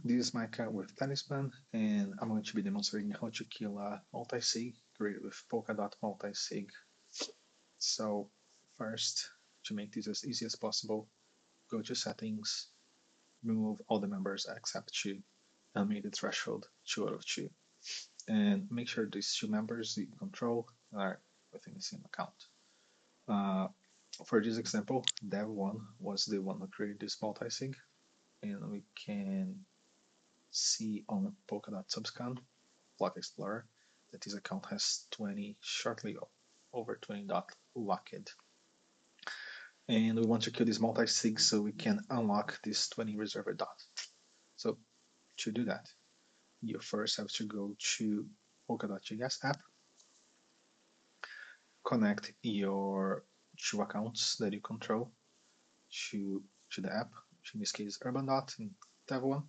This is my account with Talisman, and I'm going to be demonstrating how to kill a multisig created with Polkadot multisig. So first, to make this as easy as possible, go to settings, remove all the members except 2, and make the threshold 2 out of 2. And make sure these 2 members you control are within the same account. For this example, dev1 was the one who created this multisig, and we can see on Polkadot Subscan Block Explorer that this account has 20, shortly over 20 dot locked. And we want to kill this multi-sig so we can unlock this 20 reserved dot. So to do that, you first have to go to Polkadot.js app, connect your 2 accounts that you control to the app, which in this case UrbanDot and Dev1.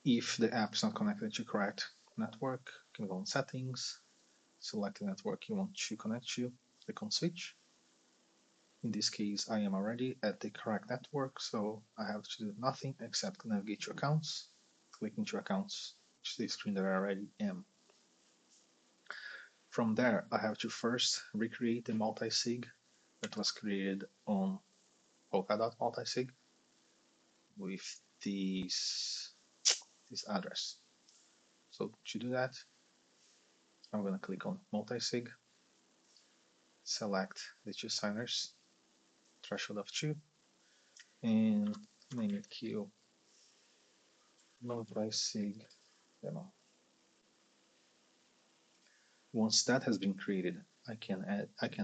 If the app is not connected to correct network, you can go on settings, select the network you want to connect to, click on switch. In this case, I am already at the correct network, so I have to do nothing except navigate to accounts, click into accounts, which is the screen that I already am. From there, I have to first recreate the multisig that was created on Polkadot multisig with this address. So to do that, I'm going to click on multisig, select the 2 signers, threshold of 2, and name it queue multisig demo. Once that has been created, I can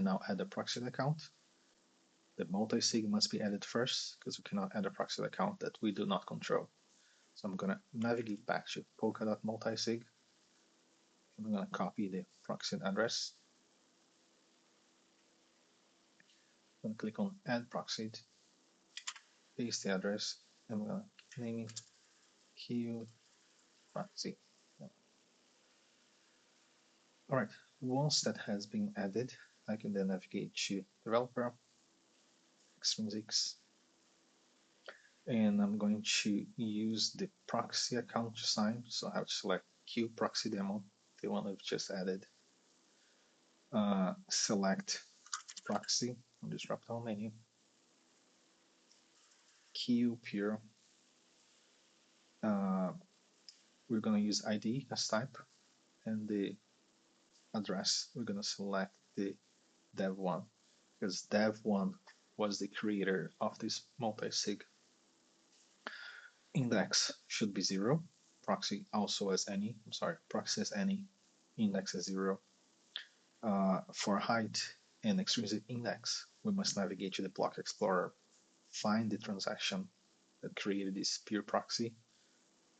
now add a proxy account. The multisig must be added first because we cannot add a proxy account that we do not control. So I'm going to navigate back to Polkadot multisig. I'm going to copy the proxy address. I'm going to click on Add Proxy, paste the address, and I'm going to name it Q Proxy. All right, once that has been added, I can then navigate to Developer, Extrinsics, and I'm going to use the proxy account to sign. So I have to select Q proxy demo, the one we've just added. Select proxy on this drop-down menu. Q pure. We're going to use ID as type, and the address we're going to select the dev1 because dev1 was the creator of this multisig. Index should be 0. Proxy also as any. Proxy as any. Index as 0. For height and extrinsic index, we must navigate to the Block Explorer, find the transaction that created this peer proxy,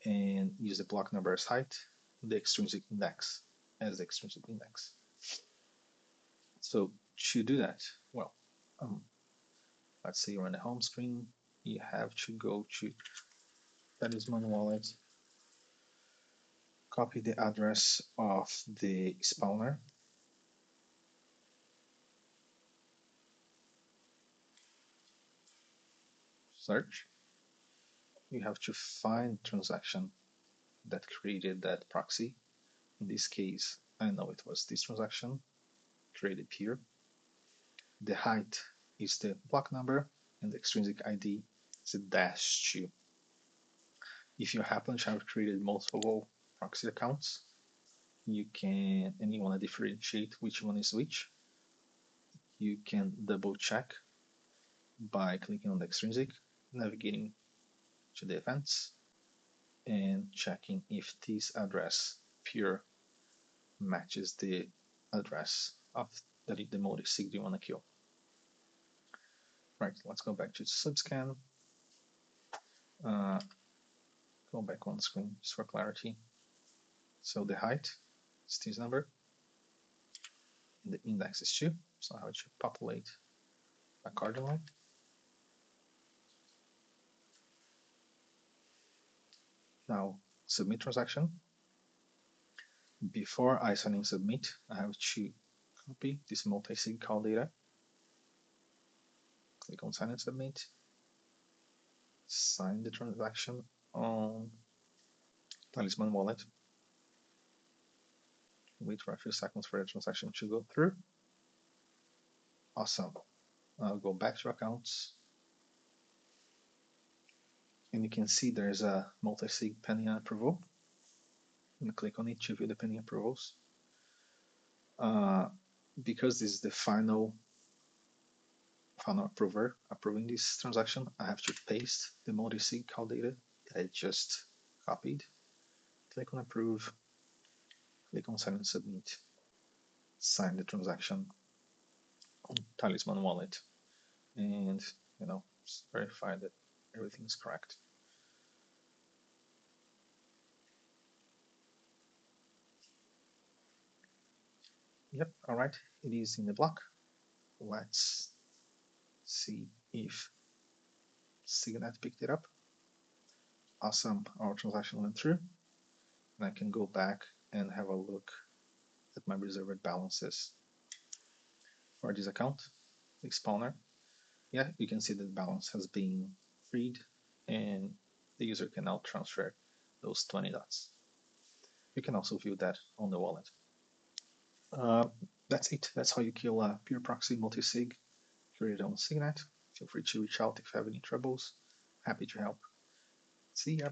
and use the block number as height, the extrinsic index as the extrinsic index. So to do that, well, let's say you're on the home screen, you have to go to Talisman Wallet, copy the address of the spawner, search. You have to find transaction that created that proxy. In this case, I know it was this transaction created here. The height is the block number, and the extrinsic ID is a -2. If you happen to have created multiple proxy accounts, you can, and you want to differentiate which one is which, you can double check by clicking on the extrinsic, navigating to the events, and checking if this address pure matches the address of the multisig you want to kill. Right, let's go back to Subscan. Go back on screen just for clarity. So the height is this number, and the index is 2, so I should populate accordingly. Now, submit transaction. Before I sign in submit, I have to copy this multisig call data. Click on sign and submit. sign the transaction on Talisman wallet. Wait for a few seconds for the transaction to go through. Awesome. I'll go back to accounts. And you can see there's a multisig pending approval. I'm going to click on it to view the pending approvals. Because this is the final approver approving this transaction, I have to paste the multisig call data that I just copied. Click on approve, click on sign and submit, sign the transaction on Talisman wallet, and verify that everything is correct. Yep, all right, it is in the block. Let's see if Signet picked it up. Awesome, our transaction went through, and I can go back and have a look at my reserved balances for this account, the spawner. Yeah, you can see that the balance has been freed, and the user can now transfer those 20 dots. You can also view that on the wallet. That's it. That's how you kill a pure proxy multisig created on Signet. Feel free to reach out if you have any troubles. Happy to help. See ya.